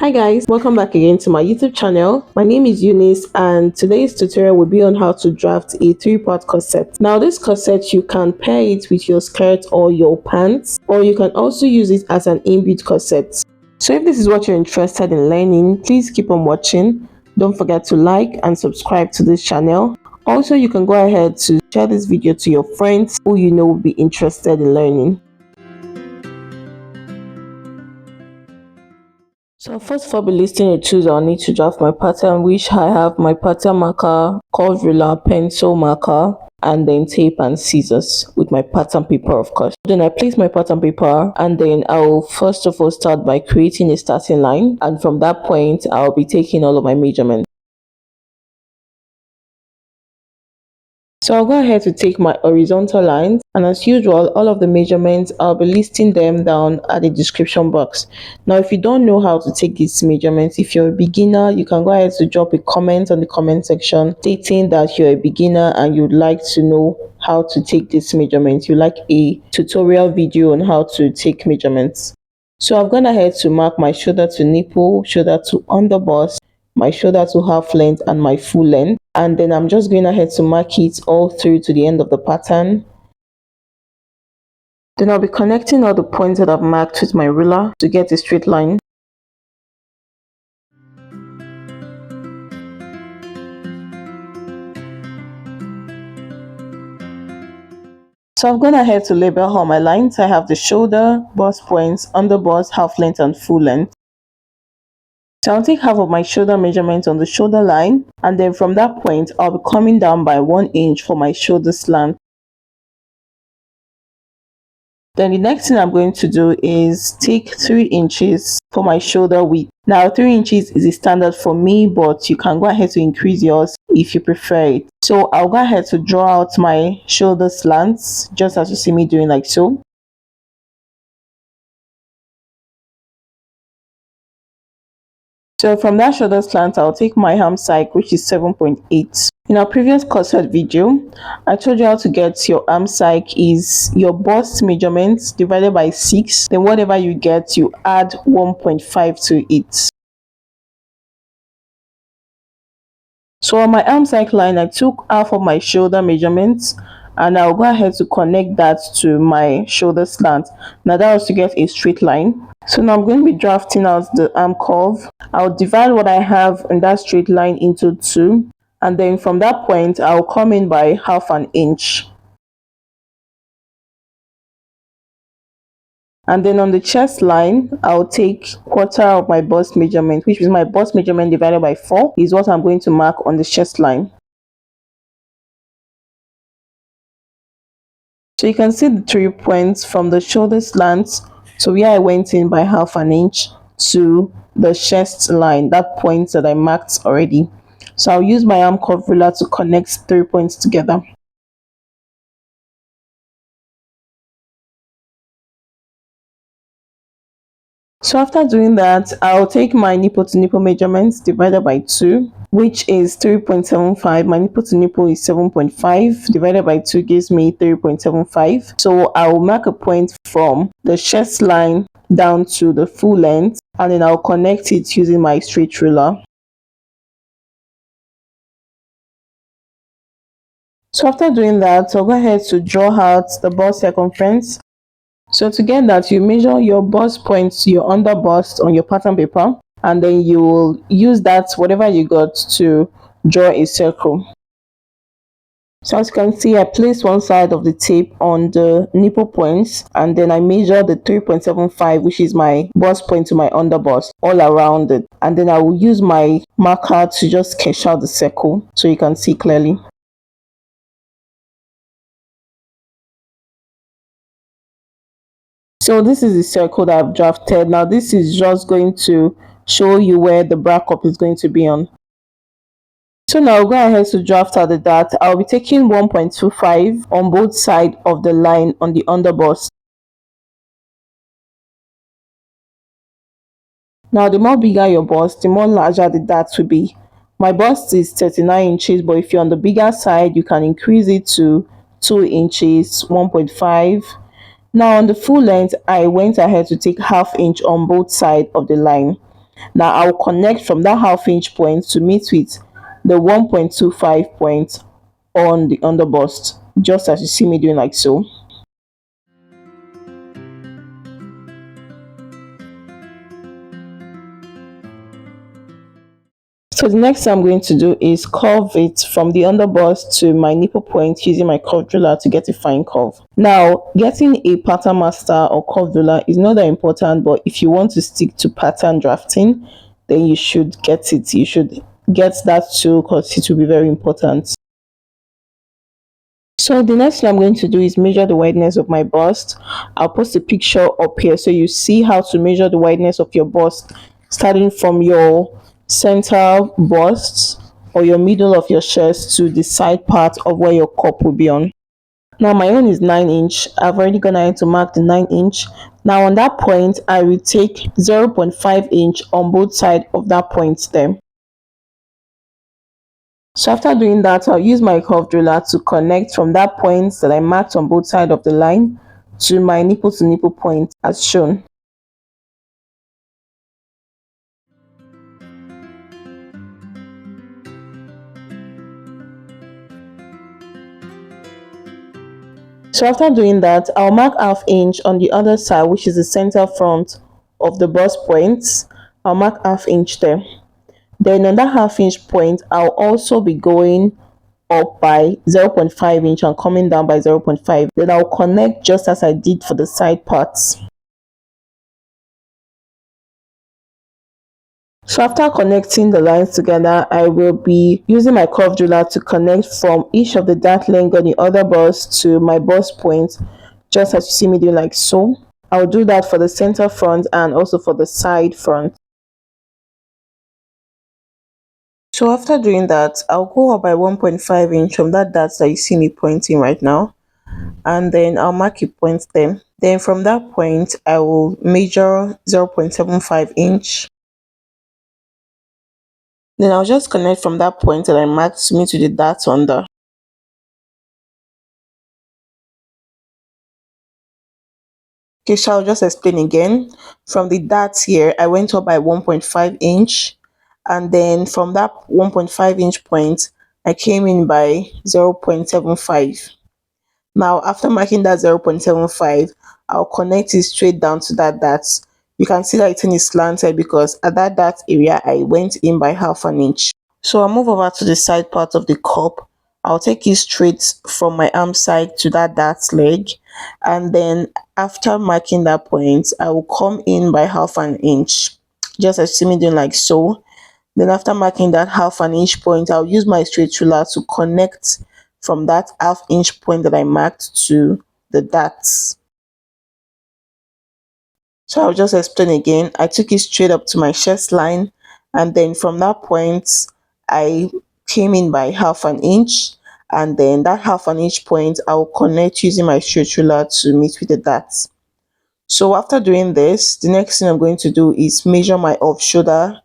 Hi guys, welcome back again to my YouTube channel. My name is Eunice and today's tutorial will be on how to draft a three-part corset. Now this corset, you can pair it with your skirt or your pants, or you can also use it as an inbuilt corset. So if this is what you're interested in learning, please keep on watching. Don't forget to like and subscribe to this channel. Also, you can go ahead to share this video to your friends who you know will be interested in learning. So first of all, be listing the tools I'll need to draft my pattern, which I have my pattern marker, curve ruler, pencil marker, and then tape and scissors with my pattern paper, of course. Then I place my pattern paper and then I'll first of all start by creating a starting line, and from that point I'll be taking all of my measurements. So I'll go ahead to take my horizontal lines, and as usual, all of the measurements, I'll be listing them down at the description box. Now, if you don't know how to take these measurements, if you're a beginner, you can go ahead to drop a comment on the comment section stating that you're a beginner and you'd like to know how to take these measurements. You like a tutorial video on how to take measurements. So I've gone ahead to mark my shoulder to nipple, shoulder to underbust, my shoulder to half length, and my full length, and then I'm just going ahead to mark it all through to the end of the pattern. Then I'll be connecting all the points that I've marked with my ruler to get a straight line. So I've gone ahead to label all my lines. I have the shoulder, bust points, underbust, half length, and full length. So I'll take half of my shoulder measurement on the shoulder line, and then from that point I'll be coming down by 1 inch for my shoulder slant. Then the next thing I'm going to do is take 3 inches for my shoulder width. Now 3 inches is a standard for me, but you can go ahead to increase yours if you prefer it. So I'll go ahead to draw out my shoulder slants just as you see me doing, like so. So from that shoulder slant, I'll take my arm side, which is 7.8. In our previous corset video, I told you how to get your arm side is your bust measurements divided by 6. Then whatever you get, you add 1.5 to it. So on my arm side line, I took half of my shoulder measurements and I'll go ahead to connect that to my shoulder slant. Now that was to get a straight line. So now I'm going to be drafting out the arm curve. I'll divide what I have in that straight line into 2, and then from that point I'll come in by half an inch. And then on the chest line, I'll take quarter of my bust measurement, which is my bust measurement divided by 4 is what I'm going to mark on the chest line. So you can see the 3 points from the shoulder slants. So where I went in by half an inch to the chest line, that point that I marked already. So I'll use my arm curve ruler to connect 3 points together. So after doing that, I'll take my nipple to nipple measurements divided by 2, which is 3.75. My nipple to nipple is 7.5. Divided by 2 gives me 3.75. So I'll mark a point from the chest line down to the full length, and then I'll connect it using my straight ruler. So after doing that, I'll go ahead to draw out the bust circumference. So to get that, you measure your bust points, your under bust on your pattern paper, and then you will use that, whatever you got, to draw a circle. So as you can see, I placed one side of the tape on the nipple points, and then I measure the 3.75, which is my bust point to my under bust, all around it. And then I will use my marker to just sketch out the circle so you can see clearly. So this is the circle that I've drafted. Now this is just going to show you where the bra cup is going to be on. So now I'll go ahead to draft out the dart. I'll be taking 1.25 on both sides of the line on the underbust. Now the more bigger your bust, the more larger the dart will be. My bust is 39 inches, but if you're on the bigger side, you can increase it to 2 inches, 1.5. Now on the full length, I went ahead to take half inch on both sides of the line. Now I'll connect from that half inch point to meet with the 1.25 point on the underbust, just as you see me doing, like so. So the next thing I'm going to do is curve it from the underbust to my nipple point using my curve ruler to get a fine curve. Now, getting a pattern master or curve ruler is not that important, but if you want to stick to pattern drafting, then you should get it. You should get that too, because it will be very important. So the next thing I'm going to do is measure the wideness of my bust. I'll post a picture up here so you see how to measure the wideness of your bust, starting from your center bust or your middle of your chest to the side part of where your cup will be on. Now my own is 9 inch. I've already gone ahead to mark the 9 inch. Now on that point, I will take 0.5 inch on both sides of that point there. So after doing that, I'll use my curved ruler to connect from that point that I marked on both sides of the line to my nipple to nipple point as shown. So after doing that, I'll mark half inch on the other side, which is the center front of the bust point. I'll mark half inch there. Then on that half inch point, I'll also be going up by 0.5 inch and coming down by 0.5. Then I'll connect just as I did for the side parts. So after connecting the lines together, I will be using my curved ruler to connect from each of the dart length on the other bust to my bust point, just as you see me doing, like so. I'll do that for the center front and also for the side front. So after doing that, I'll go up by 1.5 inch from that dart that you see me pointing right now, and then I'll mark a point there. Then from that point, I will measure 0.75 inch. Then I'll just connect from that point that I marked to meet with the dart under. Okay, so I'll just explain again. From the dart here, I went up by 1.5 inch, and then from that 1.5 inch point, I came in by 0.75. Now, after marking that 0.75, I'll connect it straight down to that dart. You can see that it is slanted because at that dart area, I went in by half an inch. So I'll move over to the side part of the cup. I'll take it straight from my arm side to that dart leg, and then after marking that point, I will come in by half an inch, just as you see me doing, like so. Then after marking that half an inch point, I'll use my straight ruler to connect from that half inch point that I marked to the darts. So I'll just explain again. I took it straight up to my chest line, and then from that point, I came in by half an inch, and then that half an inch point, I'll connect using my straight ruler to meet with the darts. So after doing this, the next thing I'm going to do is measure my off shoulder,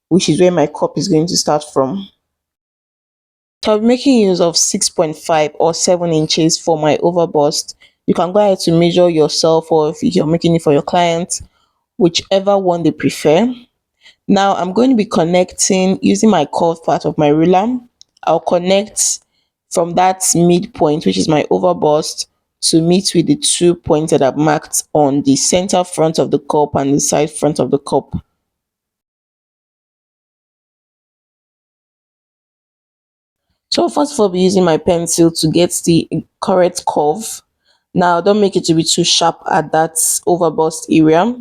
which is where my cup is going to start from. So I'll be making use of 6.5 or 7 inches for my over bust. You can go ahead to measure yourself, or if you're making it for your client, whichever one they prefer. Now I'm going to be connecting using my curved part of my ruler. I'll connect from that midpoint, which is my over bust, to meet with the 2 points that I've marked on the center front of the cup and the side front of the cup. So first of all, I'll be using my pencil to get the correct curve. Now don't make it to be too sharp at that overbust area.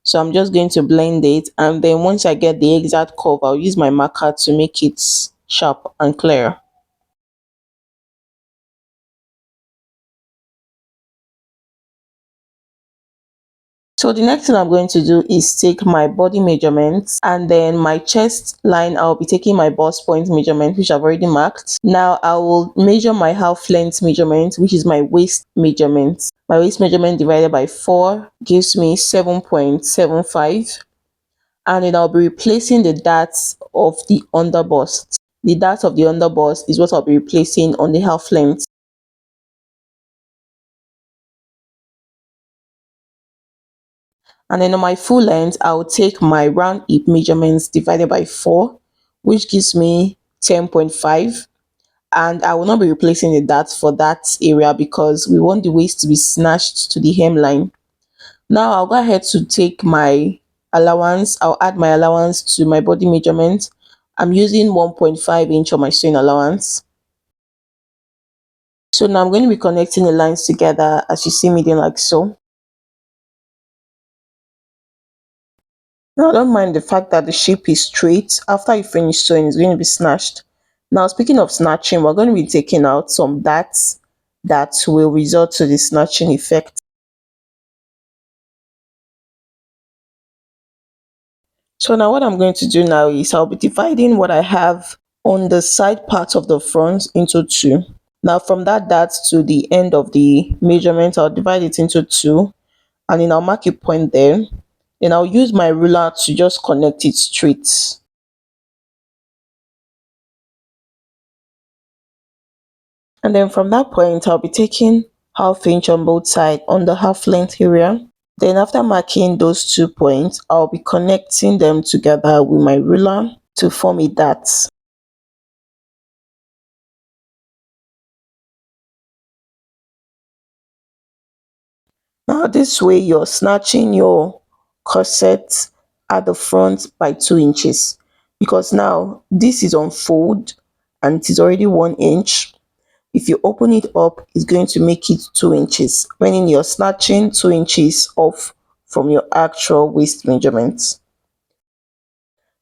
So I'm just going to blend it, and then once I get the exact curve, I'll use my marker to make it sharp and clear. So the next thing I'm going to do is take my body measurements, and then my chest line, I'll be taking my bust point measurement, which I've already marked. Now I will measure my half length measurement, which is my waist measurement. My waist measurement divided by 4 gives me 7.75. And then I'll be replacing the darts of the underbust. The dart of the underbust is what I'll be replacing on the half length. And then on my full length, I'll take my round hip measurements divided by 4, which gives me 10.5. And I will not be replacing the dart for that area because we want the waist to be snatched to the hemline. Now I'll go ahead to take my allowance. I'll add my allowance to my body measurement. I'm using 1.5 inch on my sewing allowance. So now I'm going to be connecting the lines together as you see me doing like so. Now I don't mind the fact that the shape is straight. After you finish sewing, it's going to be snatched. Now speaking of snatching, we're going to be taking out some darts that will result to the snatching effect. So now what I'm going to do now is I'll be dividing what I have on the side part of the front into two. Now from that dart to the end of the measurement, I'll divide it into two, and then I'll mark a point there. Then I'll use my ruler to just connect it straight. And then from that point, I'll be taking half inch on both sides on the half length area. Then after marking those 2 points, I'll be connecting them together with my ruler to form a dart. Now this way you're snatching your corset at the front by 2 inches, because now this is on fold and it is already 1 inch. If you open it up, it's going to make it 2 inches, meaning you're snatching 2 inches off from your actual waist measurement.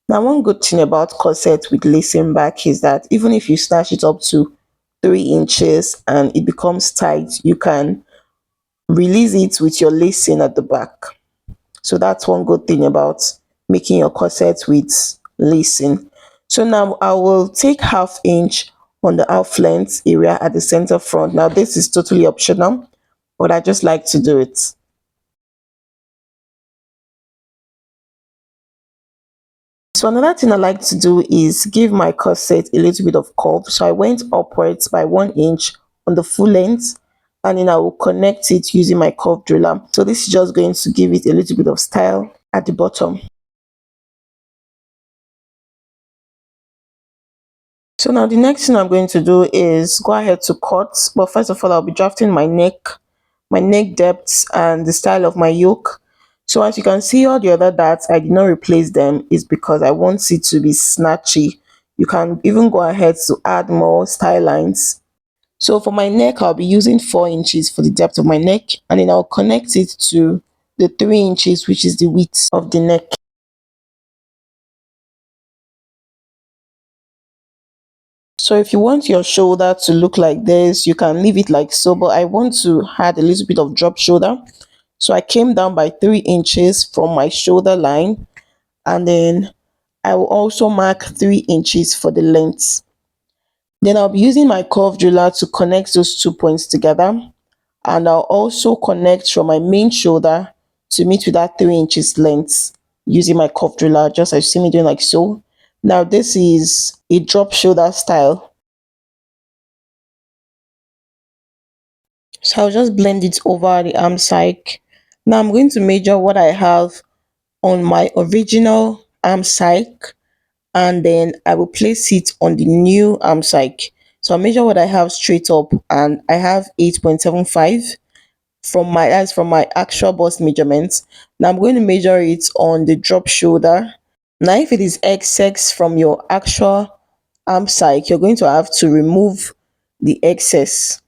Now one good thing about corset with lacing back is that even if you snatch it up to 3 inches and it becomes tight, you can release it with your lacing at the back. So that's one good thing about making your corset with lacing. So now I will take half inch on the half length area at the center front. Now this is totally optional, but I just like to do it. So another thing I like to do is give my corset a little bit of curve. So I went upwards by 1 inch on the full length, and then I will connect it using my curved ruler. So this is just going to give it a little bit of style at the bottom. So now the next thing I'm going to do is go ahead to cut. But first of all, I'll be drafting my neck depth and the style of my yoke. So as you can see, all the other darts, I did not replace them, is because I want it to be snatchy. You can even go ahead to add more style lines. So for my neck, I'll be using 4 inches for the depth of my neck, and then I'll connect it to the 3 inches, which is the width of the neck. So if you want your shoulder to look like this, you can leave it like so, but I want to add a little bit of drop shoulder. So I came down by 3 inches from my shoulder line, and then I will also mark 3 inches for the length. Then I'll be using my curved ruler to connect those 2 points together, and I'll also connect from my main shoulder to meet with that 3 inches length using my curved ruler, just as you see me doing like so. Now this is a drop shoulder style. So I'll just blend it over the arm side. Now I'm going to measure what I have on my original arm side, and then I will place it on the new arm side. So I'll measure what I have straight up, and I have 8.75 from my, as from my actual bust measurements. Now I'm going to measure it on the drop shoulder. Now if it is excess from your actual arm side, you're going to have to remove the excess,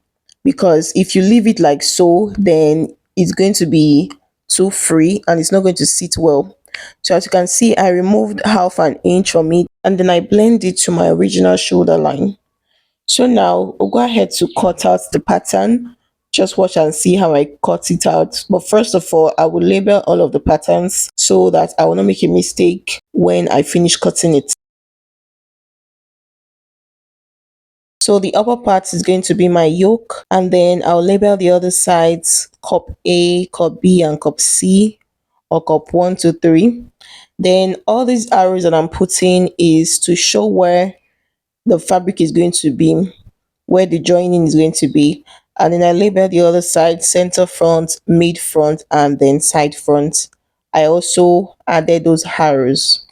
because if you leave it like so, then it's going to be too free and it's not going to sit well. So as you can see, I removed half an inch from it, and then I blend it to my original shoulder line. So now we'll go ahead to cut out the pattern. Just watch and see how I cut it out. But first of all, I will label all of the patterns so that I will not make a mistake when I finish cutting it. So the upper part is going to be my yoke, and then I'll label the other sides cup A, cup B, and cup C, or cup 1, 2, 3. Then all these arrows that I'm putting is to show where the fabric is going to be, where the joining is going to be. And then I label the other side center front, mid front, and then side front I also added those arrows.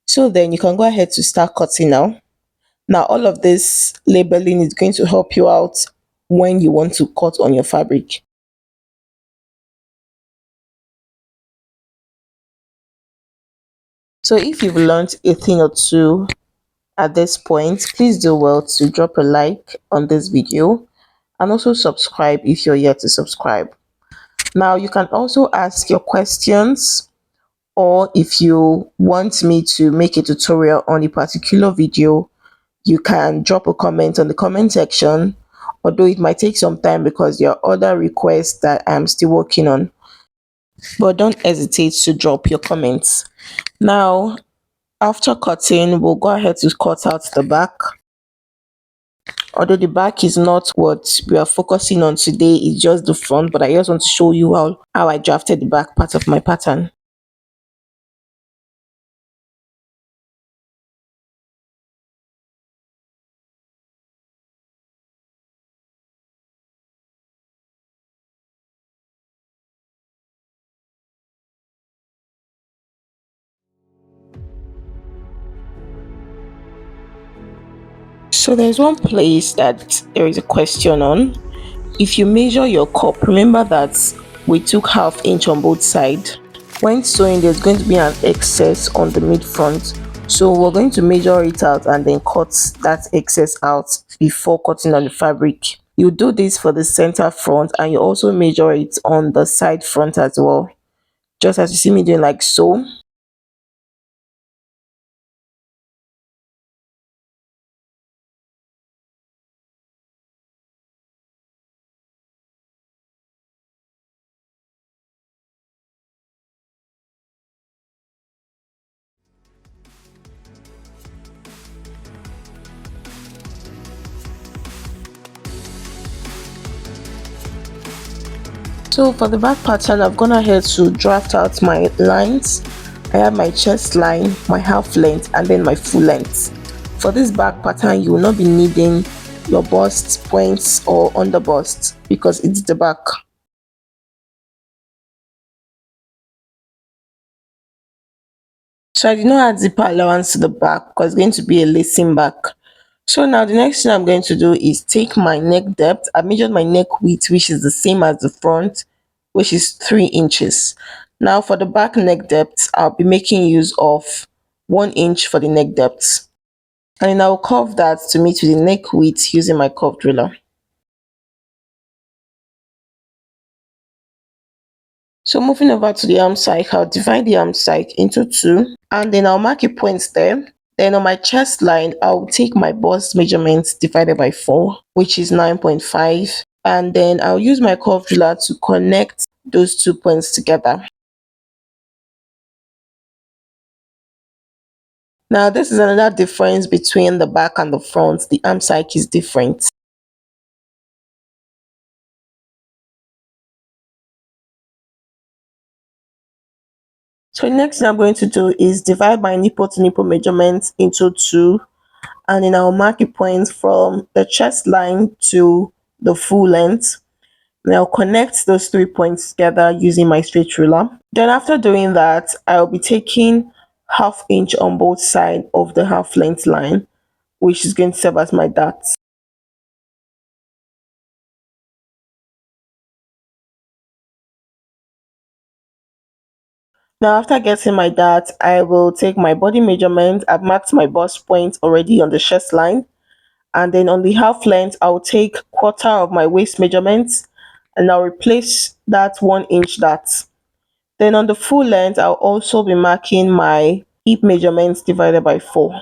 So then you can go ahead to start cutting now. Now all of this labeling is going to help you out when you want to cut on your fabric. So if you've learned a thing or two at this point, please do well to drop a like on this video and also subscribe if you're yet to subscribe. Now you can also ask your questions, or if you want me to make a tutorial on a particular video, you can drop a comment on the comment section, although it might take some time because there are other requests that I'm still working on. But don't hesitate to drop your comments. Now, after cutting, we'll go ahead to cut out the back. Although the back is not what we are focusing on today, it's just the front, but I just want to show you how I drafted the back part of my pattern. So there's one place that there is a question on. If you measure your cup, remember that we took ½ inch on both sides. When sewing, there's going to be an excess on the mid front. So we're going to measure it out and then cut that excess out before cutting on the fabric. You do this for the center front and you also measure it on the side front as well. Just as you see me doing like so. So for the back pattern, I've gone ahead to draft out my lines. I have my chest line, my half length, and then my full length. For this back pattern, you will not be needing your bust points or under bust because it's the back. So I did not add zipper allowance to the back because it's going to be a lacing back. So now the next thing I'm going to do is take my neck depth. I measured my neck width, which is the same as the front, which is 3 inches. Now for the back neck depth, I'll be making use of 1 inch for the neck depth. And then I'll curve that to meet with the neck width using my curve driller. So moving over to the arm side, I'll divide the arm side into 2 and then I'll mark a point there. Then on my chest line, I'll take my bust measurements divided by 4, which is 9.5. And then I'll use my curve driller to connect those 2 points together. Now this is another difference between the back and the front. The arm side is different. So the next thing I'm going to do is divide my nipple to nipple measurements into 2, and then I'll mark a point from the chest line to the full length. And I'll connect those 3 points together using my straight ruler. Then after doing that, I'll be taking ½ inch on both sides of the half length line, which is going to serve as my dart. Now after getting my dart, I will take my body measurement. I've marked my bust point already on the chest line. And then on the half length, I'll take quarter of my waist measurements and I'll replace that 1 inch dart. Then on the full length, I'll also be marking my hip measurements divided by 4.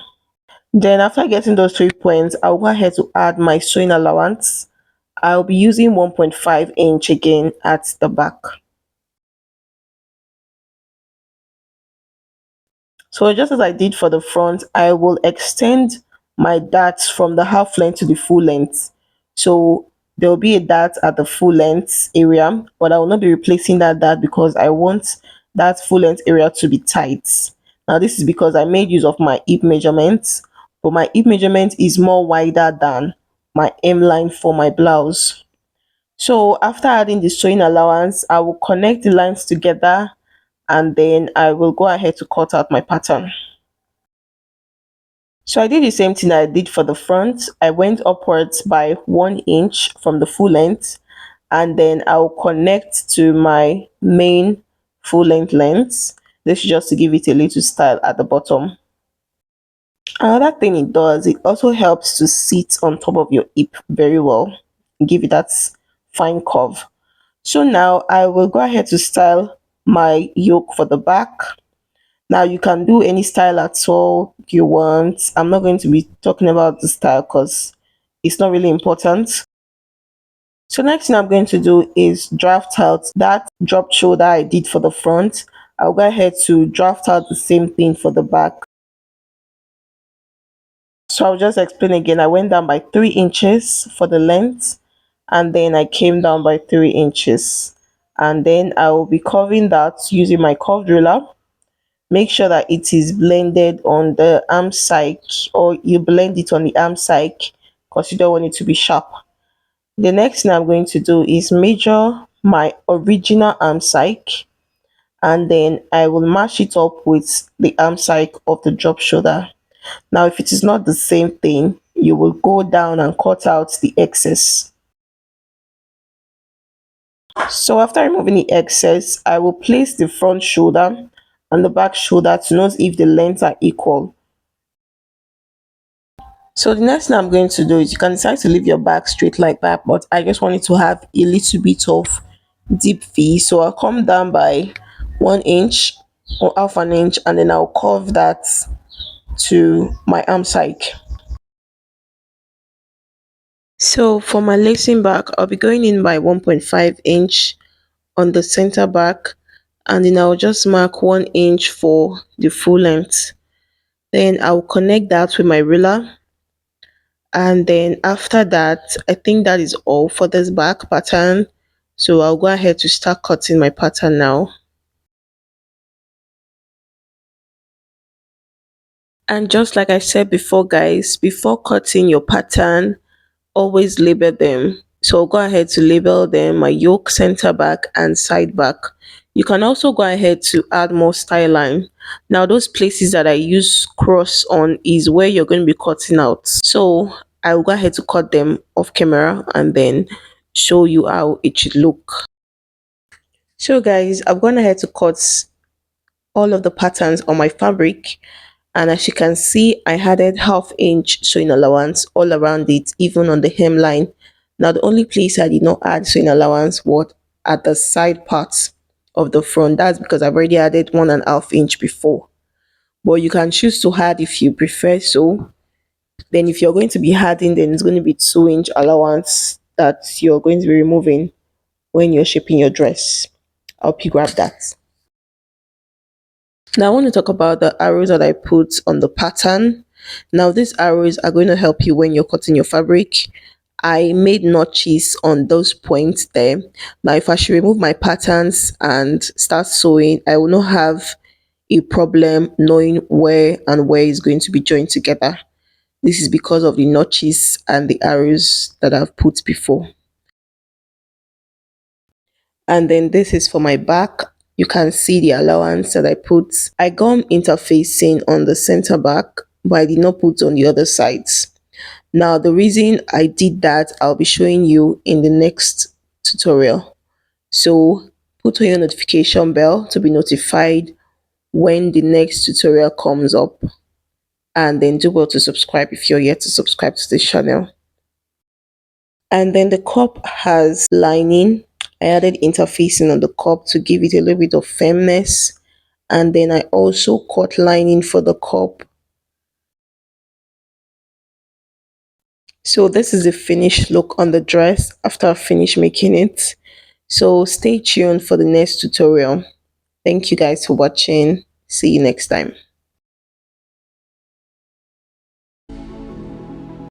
Then after getting those 3 points, I'll go ahead to add my sewing allowance. I'll be using 1.5 inch again at the back. So just as I did for the front, I will extend my darts from the half length to the full length. So there will be a dart at the full length area, but I will not be replacing that dart because I want that full length area to be tight. Now this is because I made use of my hip measurements, but my hip measurement is more wider than my hemline for my blouse. So after adding the sewing allowance, I will connect the lines together and then I will go ahead to cut out my pattern. So I did the same thing I did for the front. I went upwards by 1 inch from the full length, and then I'll connect to my main full length. This is just to give it a little style at the bottom. Another thing it does, it also helps to sit on top of your hip very well, give it that fine curve. So now I will go ahead to style my yoke for the back. Now you can do any style at all you want. I'm not going to be talking about the style because it's not really important. So next thing I'm going to do is draft out that drop shoulder I did for the front. I'll go ahead to draft out the same thing for the back. So I'll just explain again. I went down by 3 inches for the length, and then I came down by 3 inches. And then I will be curving that using my curved ruler. Make sure that it is blended on the arm side, or you blend it on the arm side because you don't want it to be sharp. The next thing I'm going to do is measure my original arm side, and then I will match it up with the arm side of the drop shoulder. Now if it is not the same thing, you will go down and cut out the excess. So after removing the excess, I will place the front shoulder and the back shoulder to note if the lengths are equal. So the next thing I'm going to do is, you can decide to leave your back straight like that, but I just want it to have a little bit of deep V. So I'll come down by 1 inch or half an inch, and then I'll curve that to my arm side. So for my lacing back, I'll be going in by 1.5 inch on the center back, and then I'll just mark 1 inch for the full length. Then I'll connect that with my ruler, and then after that, I think that is all for this back pattern. So I'll go ahead to start cutting my pattern now. And just like I said before, guys, before cutting your pattern, always label them. So I'll go ahead to label them my yoke, center back, and side back. You can also go ahead to add more style line. Now those places that I use cross on is where you're going to be cutting out. So I will go ahead to cut them off camera and then show you how it should look. So guys, I've gone ahead to cut all of the patterns on my fabric, and as you can see, I added ½ inch sewing allowance all around it, even on the hemline. Now the only place I did not add sewing allowance was at the side parts of the front. That's because I've already added 1.5 inch before, but you can choose to add if you prefer. So then if you're going to be adding, then it's going to be 2 inch allowance that you're going to be removing when you're shaping your dress. I'll hope you grab that. Now I want to talk about the arrows that I put on the pattern. Now these arrows are going to help you when you're cutting your fabric. I made notches on those points there. Now if I should remove my patterns and start sewing, I will not have a problem knowing where and where is going to be joined together. This is because of the notches and the arrows that I've put before. And then this is for my back. You can see the allowance that I put. I gum interfacing on the center back, but I did not put on the other sides. Now the reason I did that, I'll be showing you in the next tutorial. So put on your notification bell to be notified when the next tutorial comes up, and then do well to subscribe if you're yet to subscribe to this channel. And then the cup has lining. I added interfacing on the cup to give it a little bit of firmness, and then I also cut lining for the cup. So this is the finished look on the dress after I finish making it. So stay tuned for the next tutorial. Thank you guys for watching. See you next time.